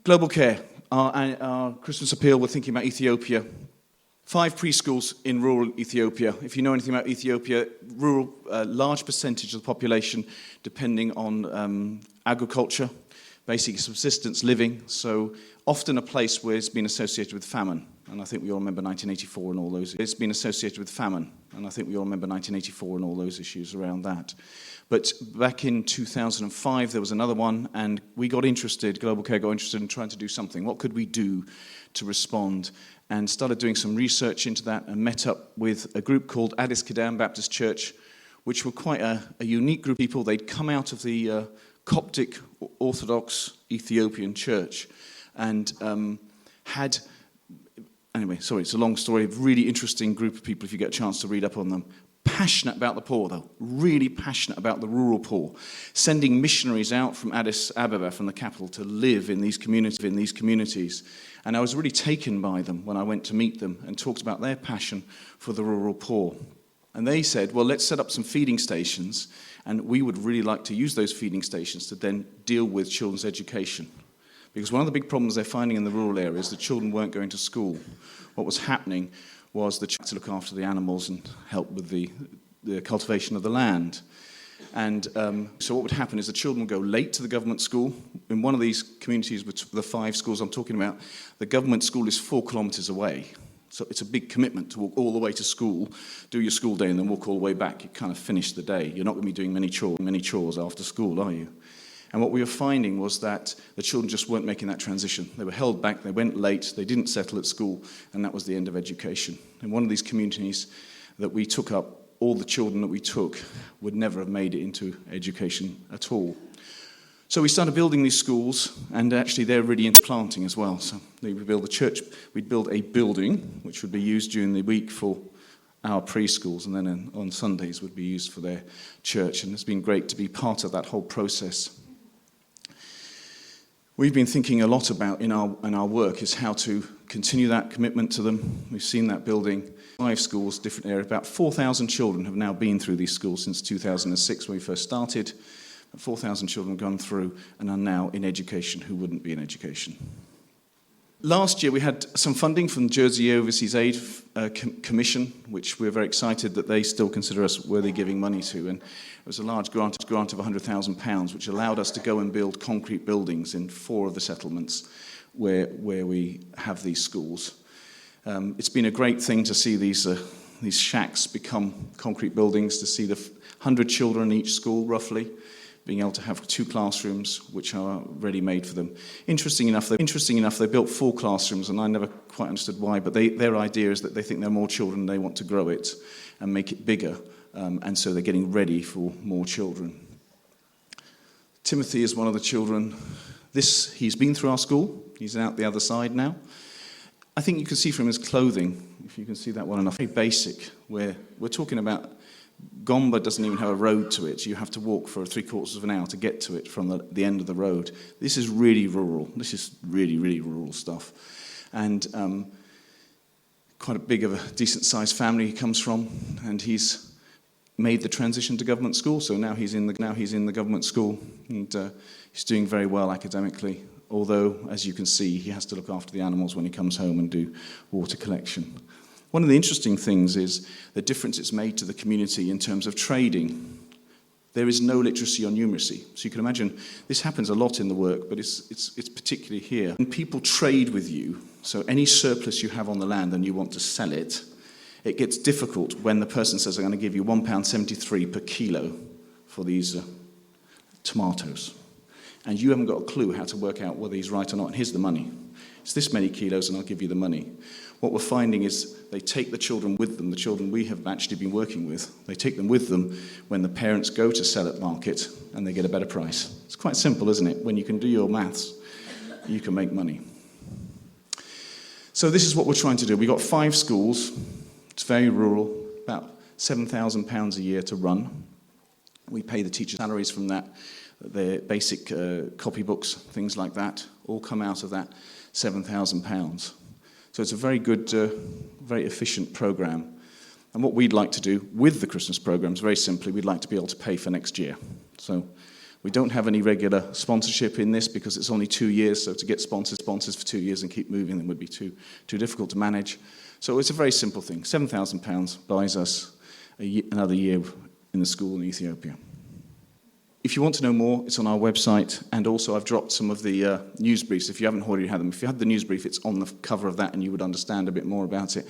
Global Care, our Christmas appeal, we're thinking about Ethiopia. 5 preschools in rural Ethiopia. If you know anything about Ethiopia, rural, large percentage of the population depending on agriculture, basic subsistence living, so often a place where it's been associated with famine. And I think we all remember 1984 and all those. It's been associated with famine, and I think we all remember 1984 and all those issues around that. But back in 2005, there was another one, and we got interested, Global Care got interested in trying to do something. What could we do to respond? And started doing some research into that and met up with a group called Addis Kidam Baptist Church, which were quite a unique group of people. They'd come out of the Coptic Orthodox Ethiopian church and it's a long story, a really interesting group of people if you get a chance to read up on them. Passionate about the poor, though, really passionate about the rural poor, sending missionaries out from Addis Ababa, from the capital, to live in these communities. And I was really taken by them when I went to meet them and talked about their passion for the rural poor. And they said, well, let's set up some feeding stations, and we would really like to use those feeding stations to then deal with children's education. Because one of the big problems they're finding in the rural areas, the children weren't going to school. What was happening was the child to look after the animals and help with the cultivation of the land. And so what would happen is the children would go late to the government school. In one of these communities, with the 5 schools I'm talking about, the government school is 4 kilometres away. So it's a big commitment to walk all the way to school, do your school day, and then walk all the way back. You kind of finish the day. You're not going to be doing many chores after school, are you? And what we were finding was that the children just weren't making that transition. They were held back, they went late, they didn't settle at school, and that was the end of education. In one of these communities that we took up, all the children that we took would never have made it into education at all. So we started building these schools, and actually they're really into planting as well. So we would build a church, we'd build a building, which would be used during the week for our preschools, and then on Sundays would be used for their church. And it's been great to be part of that whole process. We've been thinking a lot about in our work is how to continue that commitment to them. We've seen that building 5 schools, different areas. About 4,000 children have now been through these schools since 2006 when we first started. 4,000 children have gone through and are now in education who wouldn't be in education. Last year we had some funding from the Jersey Overseas Aid Commission, which we're very excited that they still consider us worthy giving money to. And it was a large grant of £100,000, which allowed us to go and build concrete buildings in 4 of the settlements where we have these schools. It's been a great thing to see these shacks become concrete buildings, to see the 100 children in each school, roughly, being able to have 2 classrooms which are ready-made for them. Interesting enough, they built 4 classrooms, and I never quite understood why, but their idea is that they think there are more children and they want to grow it and make it bigger, and so they're getting ready for more children. Timothy is one of the children. He's been through our school. He's out the other side now. I think you can see from his clothing, if you can see that well enough, very basic, where we're talking about Gombe doesn't even have a road to it. You have to walk for 3/4 of an hour to get to it from the end of the road. This is really rural. This is really, really rural stuff. And quite a big of a decent-sized family he comes from, and he's made the transition to government school. So now he's in the government school, and he's doing very well academically. Although, as you can see, he has to look after the animals when he comes home and do water collection. One of the interesting things is the difference it's made to the community in terms of trading. There is no literacy on numeracy. So you can imagine this happens a lot in the work, but it's particularly here. When people trade with you, so any surplus you have on the land and you want to sell it, it gets difficult when the person says, I'm going to give you £1.73 per kilo for these tomatoes. And you haven't got a clue how to work out whether he's right or not. And here's the money. It's this many kilos and I'll give you the money. What we're finding is they take the children with them, the children we have actually been working with. They take them with them when the parents go to sell at market and they get a better price. It's quite simple, isn't it? When you can do your maths, you can make money. So this is what we're trying to do. We've got 5 schools. It's very rural, about £7,000 a year to run. We pay the teachers' salaries from that. Their basic copybooks, things like that, all come out of that £7,000. So it's a very good, very efficient program. And what we'd like to do with the Christmas programs, very simply, we'd like to be able to pay for next year. So We don't have any regular sponsorship in this because it's only 2 years, so to get sponsors for 2 years and keep moving them would be too difficult to manage. So it's a very simple thing. £7,000 buys us another year in the school in Ethiopia. If you want to know more, it's on our website, and also I've dropped some of the news briefs if you haven't already had them. If you had the news brief, it's on the cover of that and you would understand a bit more about it.